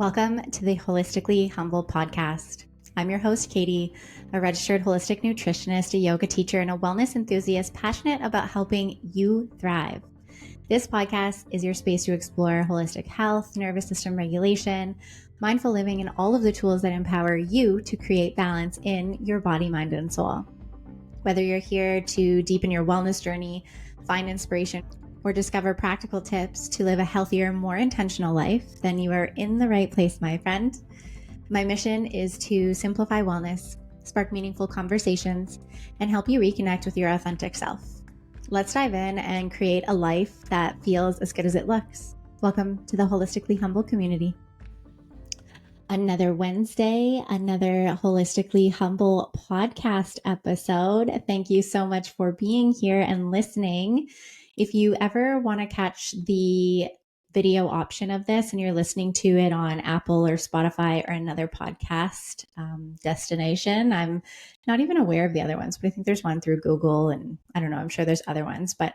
Welcome to the Holistically Humble podcast. I'm your host, Katie, a registered holistic nutritionist, a yoga teacher, and a wellness enthusiast passionate about helping you thrive. This podcast is your space to explore holistic health, nervous system regulation, mindful living, and all of the tools that empower you to create balance in your body, mind, and soul. Whether you're here to deepen your wellness journey, find inspiration, or discover practical tips to live a healthier, more intentional life, then you are in the right place, my friend. My mission is to simplify wellness, spark meaningful conversations, and help you reconnect with your authentic self. Let's dive in and create a life that feels as good as it looks. Welcome to the Holistically Humble community. Another Wednesday, another Holistically Humble podcast episode. Thank you so much for being here and listening. If you ever want to catch the video option of this and you're listening to it on Apple or Spotify or another podcast destination, I'm not even aware of the other ones, but I think there's one through Google and I don't know, I'm sure there's other ones, but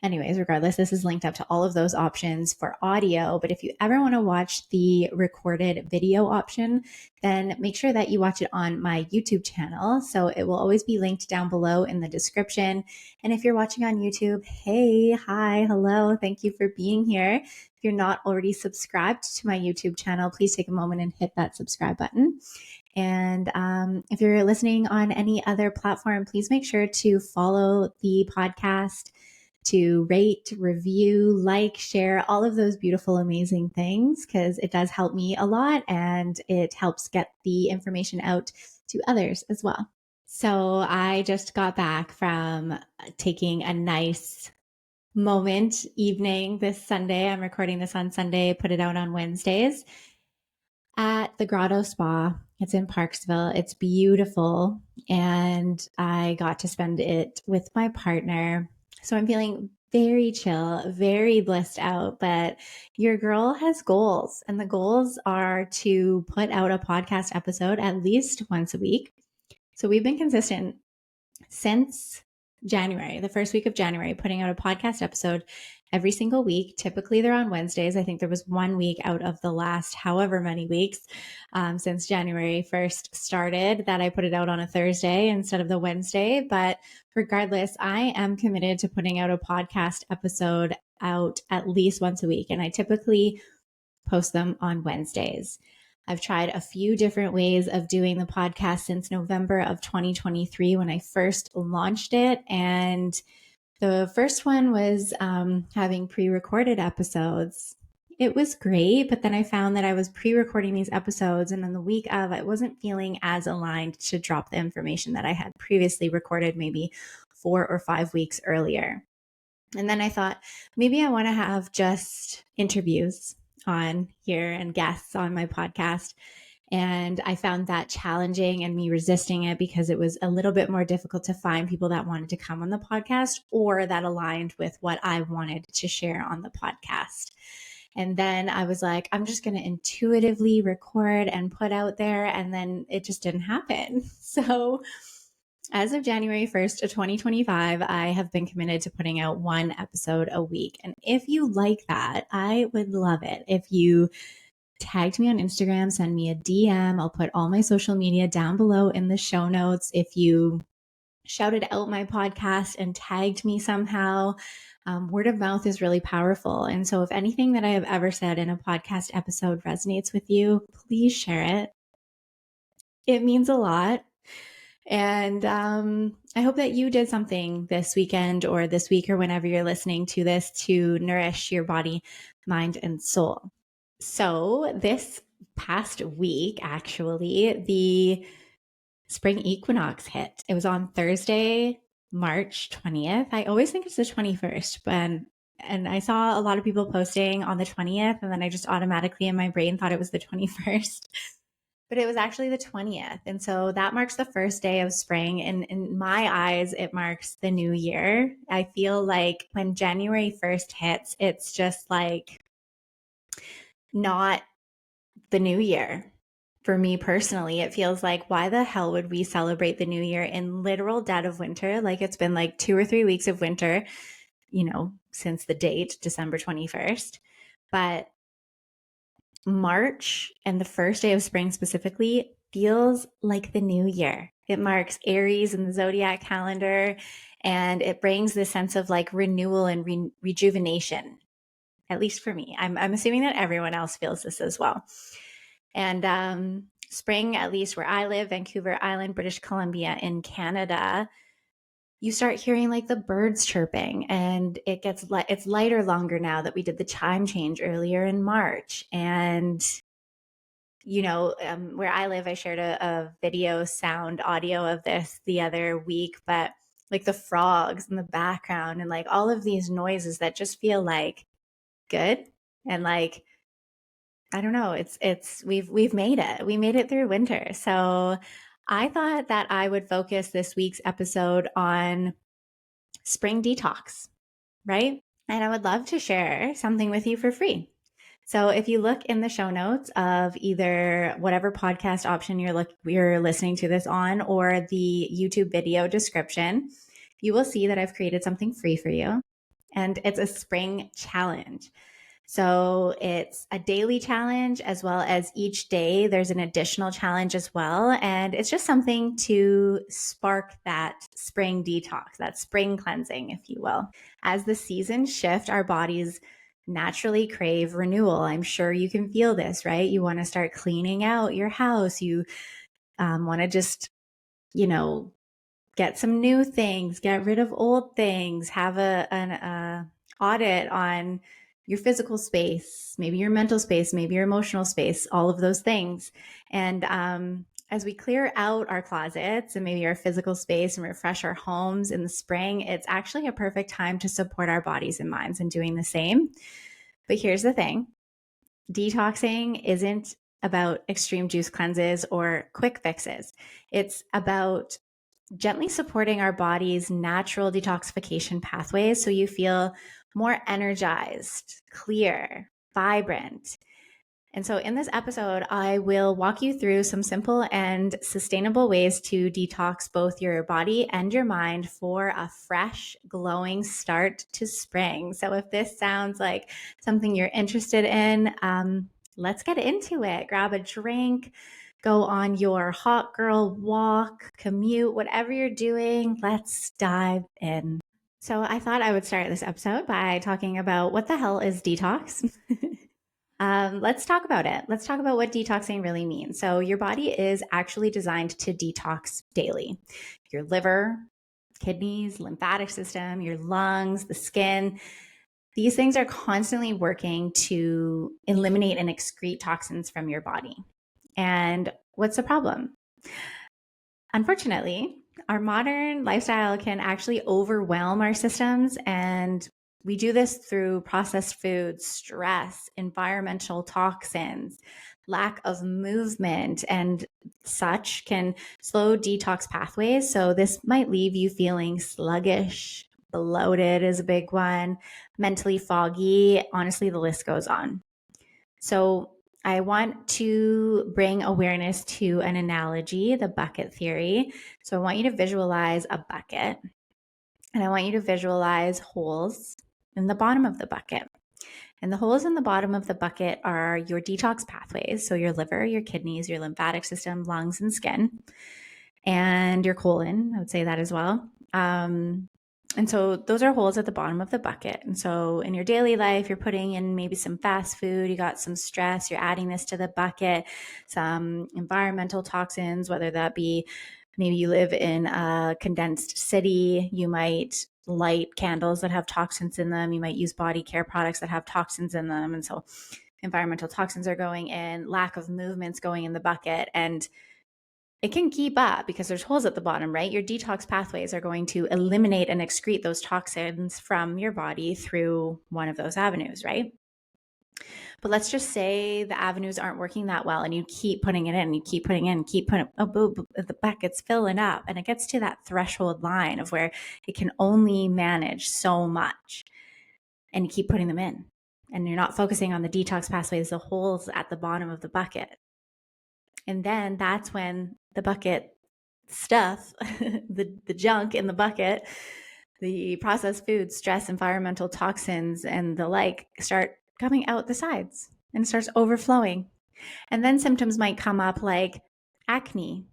anyways, regardless, this is linked up to all of those options for audio. But if you ever want to watch the recorded video option, then make sure that you watch it on my YouTube channel. So it will always be linked down below in the description. And if you're watching on YouTube, hey, hi, hello, thank you for being here. If you're not already subscribed to my YouTube channel, please take a moment and hit that subscribe button. And if you're listening on any other platform, please make sure to follow the podcast, to rate, review, like, share, all of those beautiful, amazing things, because it does help me a lot and it helps get the information out to others as well. So I just got back from taking a nice evening this Sunday. I'm recording this on Sunday, put it out on Wednesdays at the Grotto Spa. It's in Parksville. It's beautiful. And I got to spend it with my partner. So I'm feeling very chill, very blissed out, but your girl has goals, and the goals are to put out a podcast episode at least once a week. So we've been consistent since January, the first week of January, putting out a podcast episode every single week. Typically they're on Wednesdays. I think there was 1 week out of the last however many weeks since January 1st started that I put it out on a Thursday instead of the Wednesday. But regardless, I am committed to putting out a podcast episode out at least once a week. And I typically post them on Wednesdays. I've tried a few different ways of doing the podcast since November of 2023 when I first launched it. And the first one was having pre-recorded episodes. It was great, but then I found that I was pre-recording these episodes, and on the week of, I wasn't feeling as aligned to drop the information that I had previously recorded maybe 4 or 5 weeks earlier. And then I thought, maybe I want to have just interviews on here and guests on my podcast. And I found that challenging and me resisting it because it was a little bit more difficult to find people that wanted to come on the podcast or that aligned with what I wanted to share on the podcast. And then I was like, I'm just going to intuitively record and put out there. And then it just didn't happen. So as of January 1st of 2025, I have been committed to putting out 1 episode a week. And if you like that, I would love it if you tagged me on Instagram, send me a DM. I'll put all my social media down below in the show notes. If you shouted out my podcast and tagged me somehow, word of mouth is really powerful. And so if anything that I have ever said in a podcast episode resonates with you, please share it. It means a lot. And I hope that you did something this weekend or this week or whenever you're listening to this to nourish your body, mind, and soul. So this past week, actually, the spring equinox hit. It was on Thursday, March 20th. I always think it's the 21st, and I saw a lot of people posting on the 20th, and then I just automatically in my brain thought it was the 21st. But it was actually the 20th. And so that marks the first day of spring. And in my eyes, it marks the new year. I feel like when January 1st hits, it's just like not the new year. For me personally, it feels like, why the hell would we celebrate the new year in literal dead of winter? Like it's been like 2 or 3 weeks of winter, since the date, December 21st. But March and the first day of spring specifically feels like the new year. It marks Aries in the zodiac calendar, and it brings this sense of like renewal and rejuvenation, at least for me. I'm assuming that everyone else feels this as well. And spring, at least where I live, Vancouver Island, British Columbia in Canada, you start hearing like the birds chirping, and it's lighter longer now that we did the time change earlier in March. And where I live, I shared a video, sound, audio of this the other week, but like the frogs in the background and like all of these noises that just feel like good. And like, I don't know, we've made it. We made it through winter. So I thought that I would focus this week's episode on spring detox, right? And I would love to share something with you for free. So if you look in the show notes of either whatever podcast option you're listening to this on, or the YouTube video description, you will see that I've created something free for you. And it's a spring challenge. So it's a daily challenge, as well as each day there's an additional challenge as well. And it's just something to spark that spring detox, that spring cleansing, if you will. As the seasons shift, our bodies naturally crave renewal. I'm sure you can feel this, right? You want to start cleaning out your house. You want to just, get some new things, get rid of old things, have an audit on your physical space, maybe your mental space, maybe your emotional space, all of those things. And as we clear out our closets and maybe our physical space and refresh our homes in the spring, it's actually a perfect time to support our bodies and minds in doing the same. But here's the thing. Detoxing isn't about extreme juice cleanses or quick fixes. It's about gently supporting our body's natural detoxification pathways so you feel more energized, clear, vibrant. And so in this episode, I will walk you through some simple and sustainable ways to detox both your body and your mind for a fresh, glowing start to spring. So if this sounds like something you're interested in, let's get into it. Grab a drink, go on your hot girl walk, commute, whatever you're doing. Let's dive in. So I thought I would start this episode by talking about what the hell is detox. Let's talk about it. Let's talk about what detoxing really means. So your body is actually designed to detox daily. Your liver, kidneys, lymphatic system, your lungs, the skin, these things are constantly working to eliminate and excrete toxins from your body. And what's the problem? Unfortunately, our modern lifestyle can actually overwhelm our systems, and we do this through processed foods, stress, environmental toxins, lack of movement, and such can slow detox pathways. So this might leave you feeling sluggish, bloated is a big one, mentally foggy. Honestly, the list goes on. So I want to bring awareness to an analogy, the bucket theory. So I want you to visualize a bucket, and I want you to visualize holes in the bottom of the bucket. And the holes in the bottom of the bucket are your detox pathways. So your liver, your kidneys, your lymphatic system, lungs, and skin, and your colon. I would say that as well. And so those are holes at the bottom of the bucket. And so in your daily life, you're putting in maybe some fast food, you got some stress, you're adding this to the bucket, some environmental toxins, whether that be maybe you live in a condensed city, you might light candles that have toxins in them, you might use body care products that have toxins in them. And so environmental toxins are going in, lack of movement's going in the bucket, and it can keep up because there's holes at the bottom, right? Your detox pathways are going to eliminate and excrete those toxins from your body through one of those avenues, right? But let's just say the avenues aren't working that well, and you keep putting it in, you keep putting in, keep putting, the bucket's filling up, and it gets to that threshold line of where it can only manage so much, and you keep putting them in, and you're not focusing on the detox pathways, the holes at the bottom of the bucket. And then that's when the bucket stuff, the junk in the bucket, the processed foods, stress, environmental toxins, and the like start coming out the sides. and it starts overflowing. And then symptoms might come up like acne,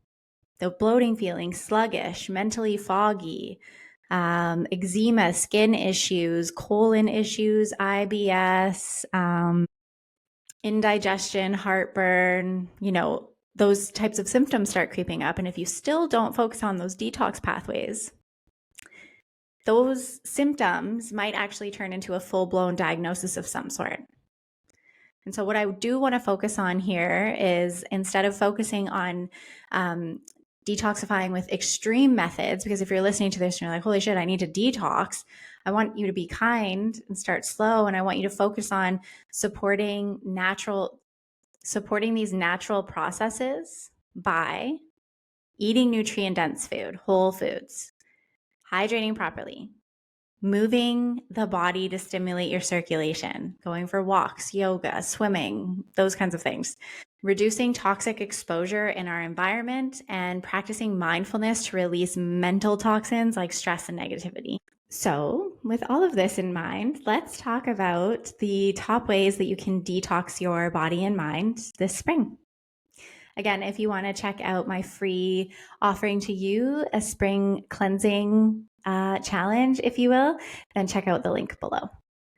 the bloating feeling, sluggish, mentally foggy, eczema, skin issues, colon issues, IBS, indigestion, heartburn, those types of symptoms start creeping up. And if you still don't focus on those detox pathways, those symptoms might actually turn into a full-blown diagnosis of some sort. And so what I do want to focus on here is, instead of focusing on detoxifying with extreme methods, because if you're listening to this and you're like, holy shit, I need to detox, I want you to be kind and start slow. And I want you to focus on supporting these natural processes by eating nutrient-dense food, whole foods, hydrating properly, moving the body to stimulate your circulation, going for walks, yoga, swimming, those kinds of things, reducing toxic exposure in our environment, and practicing mindfulness to release mental toxins like stress and negativity. So, with all of this in mind, let's talk about the top ways that you can detox your body and mind this spring. Again, if you want to check out my free offering to you, a spring cleansing challenge, if you will, then check out the link below.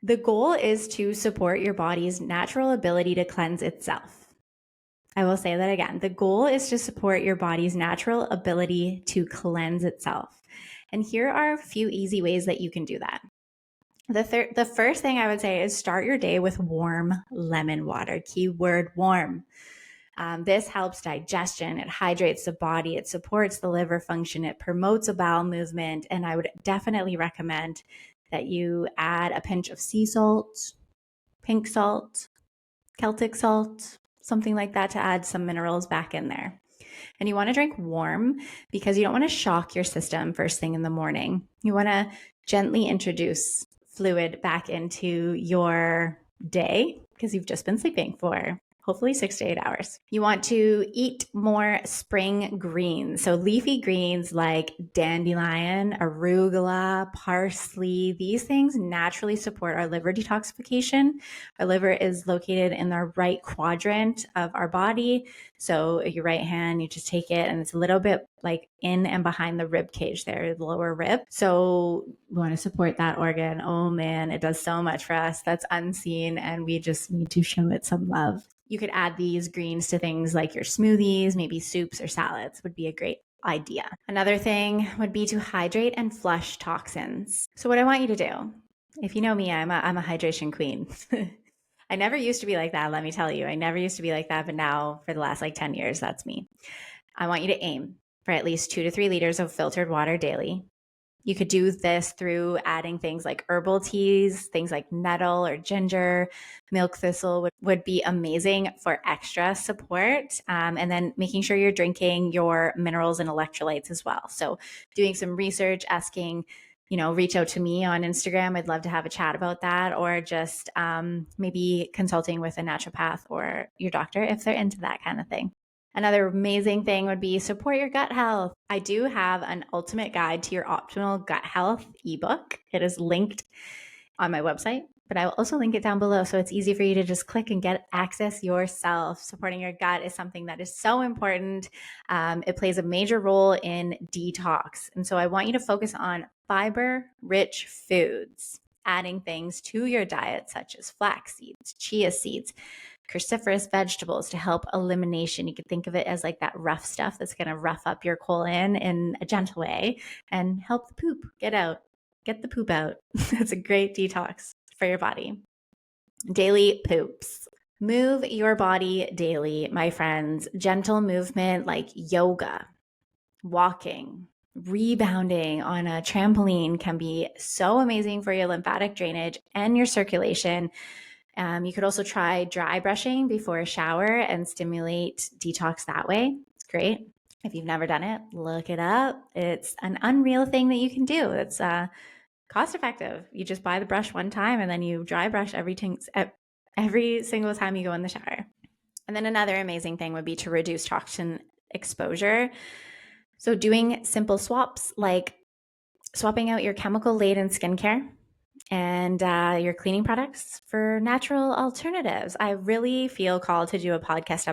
The goal is to support your body's natural ability to cleanse itself. I will say that again. The goal is to support your body's natural ability to cleanse itself. And here are a few easy ways that you can do that. The first thing I would say is start your day with warm lemon water. Keyword warm. This helps digestion. It hydrates the body. It supports the liver function. It promotes a bowel movement. And I would definitely recommend that you add a pinch of sea salt, pink salt, Celtic salt, something like that, to add some minerals back in there. And you want to drink warm because you don't want to shock your system first thing in the morning. You want to gently introduce fluid back into your day because you've just been sleeping for hopefully 6 to 8 hours. You want to eat more spring greens. So leafy greens like dandelion, arugula, parsley, these things naturally support our liver detoxification. Our liver is located in the right quadrant of our body. So your right hand, you just take it and it's a little bit like in and behind the rib cage there, the lower rib. So we want to support that organ. Oh man, it does so much for us that's unseen, and we just need to show it some love. You could add these greens to things like your smoothies, maybe soups or salads would be a great idea. Another thing would be to hydrate and flush toxins. So what I want you to do, if you know me, I'm a hydration queen. I never used to be like that, let me tell you. I never used to be like that, but now for the last 10 years, that's me. I want you to aim for at least 2 to 3 liters of filtered water daily. You could do this through adding things like herbal teas, things like nettle or ginger. Milk thistle would be amazing for extra support. And then making sure you're drinking your minerals and electrolytes as well. So doing some research, asking, reach out to me on Instagram. I'd love to have a chat about that, or just maybe consulting with a naturopath or your doctor if they're into that kind of thing. Another amazing thing would be support your gut health. I do have an ultimate guide to your optimal gut health ebook. It is linked on my website, but I will also link it down below so it's easy for you to just click and get access yourself. Supporting your gut is something that is so important. It plays a major role in detox. And so I want you to focus on fiber-rich foods, adding things to your diet such as flax seeds, chia seeds, cruciferous vegetables to help elimination. You could think of it as like that rough stuff that's going to rough up your colon in a gentle way and help the poop get the poop out. That's a great detox for your body. Daily poops. Move your body daily, my friends. Gentle movement like yoga, walking, rebounding on a trampoline can be so amazing for your lymphatic drainage and your circulation. You could also try dry brushing before a shower and stimulate detox that way. It's great. If you've never done it, look it up. It's an unreal thing that you can do. It's cost effective. You just buy the brush one time and then you dry brush every single time you go in the shower. And then another amazing thing would be to reduce toxin exposure. So doing simple swaps like swapping out your chemical-laden skincare and your cleaning products for natural alternatives. I really feel called to do a podcast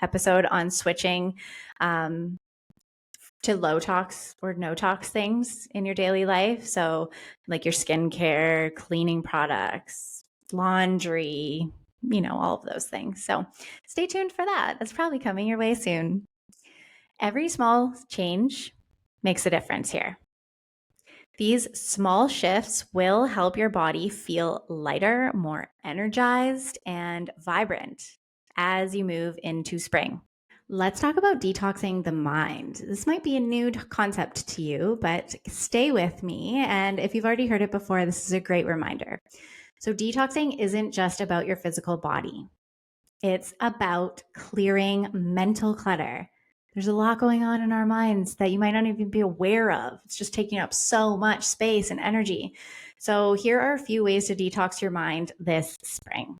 episode on switching to low tox or no tox things in your daily life. So, like your skincare, cleaning products, laundry, all of those things. So, stay tuned for that. That's probably coming your way soon. Every small change makes a difference here. These small shifts will help your body feel lighter, more energized, and vibrant as you move into spring. Let's talk about detoxing the mind. This might be a new concept to you, but stay with me. And if you've already heard it before, this is a great reminder. So, detoxing isn't just about your physical body, it's about clearing mental clutter. There's a lot going on in our minds that you might not even be aware of. It's just taking up so much space and energy. So, here are a few ways to detox your mind this spring.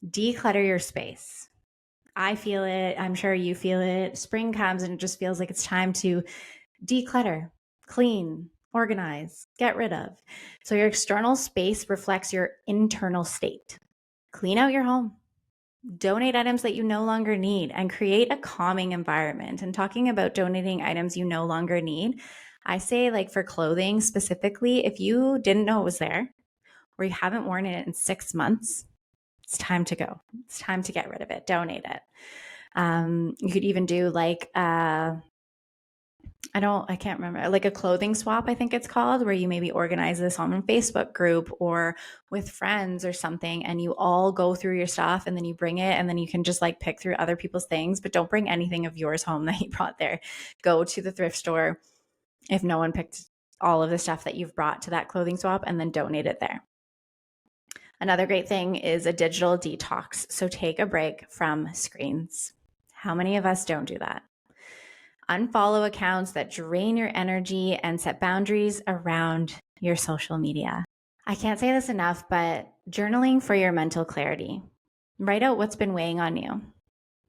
Declutter your space. I feel it. I'm sure you feel it. Spring comes and it just feels like it's time to declutter, clean, organize, get rid of. So your external space reflects your internal state. Clean out your home. Donate items that you no longer need and create a calming environment. And talking about donating items you no longer need, I say, like, for clothing specifically, if you didn't know it was there or you haven't worn it in 6 months, it's time to go. It's time to get rid of it. Donate it. You could even do like I can't remember, like a clothing swap, I think it's called, where you maybe organize this on a Facebook group or with friends or something, and you all go through your stuff and then you bring it, and then you can just like pick through other people's things, but don't bring anything of yours home that you brought there. Go to the thrift store if no one picked all of the stuff that you've brought to that clothing swap, and then donate it there. Another great thing is a digital detox. So take a break from screens. How many of us don't do that? Unfollow accounts that drain your energy and set boundaries around your social media. I can't say this enough, but journaling for your mental clarity. Write out what's been weighing on you.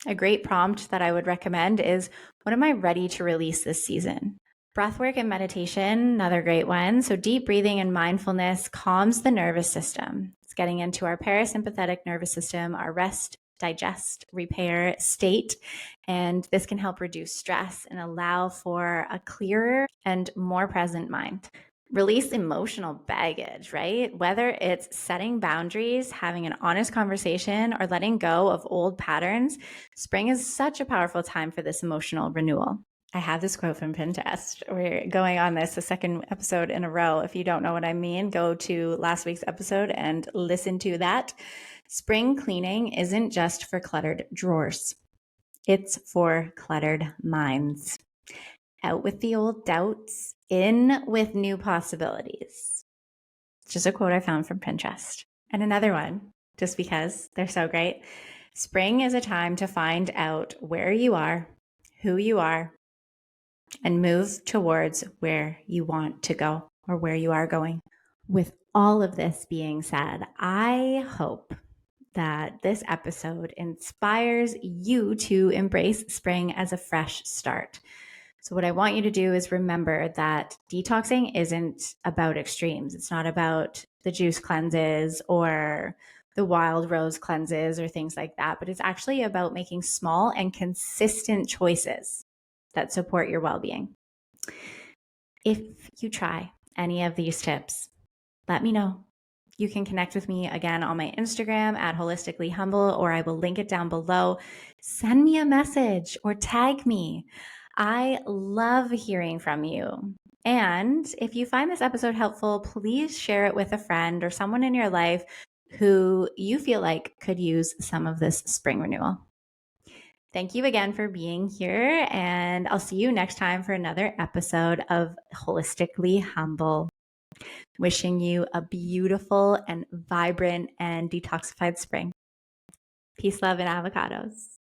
A great prompt that I would recommend is, what am I ready to release this season? Breathwork and meditation, another great one. So deep breathing and mindfulness calms the nervous system. It's getting into our parasympathetic nervous system, our rest, digest, repair state. And this can help reduce stress and allow for a clearer and more present mind. Release emotional baggage, right? Whether it's setting boundaries, having an honest conversation, or letting go of old patterns, spring is such a powerful time for this emotional renewal. I have this quote from Pinterest. We're going on this a second episode in a row. If you don't know what I mean, go to last week's episode and listen to that. Spring cleaning isn't just for cluttered drawers. It's for cluttered minds. Out with the old doubts, in with new possibilities. It's just a quote I found from Pinterest. And another one, just because they're so great. Spring is a time to find out where you are, who you are, and move towards where you want to go or where you are going. With all of this being said, I hope that this episode inspires you to embrace spring as a fresh start. So what I want you to do is remember that detoxing isn't about extremes. It's not about the juice cleanses or the wild rose cleanses or things like that, but it's actually about making small and consistent choices that support your well-being. If you try any of these tips, let me know. You can connect with me again on my Instagram at Holistically Humble, or I will link it down below. Send me a message or tag me. I love hearing from you. And if you find this episode helpful, please share it with a friend or someone in your life who you feel like could use some of this spring renewal. Thank you again for being here, and I'll see you next time for another episode of Holistically Humble. Wishing you a beautiful and vibrant and detoxified spring. Peace, love, and avocados.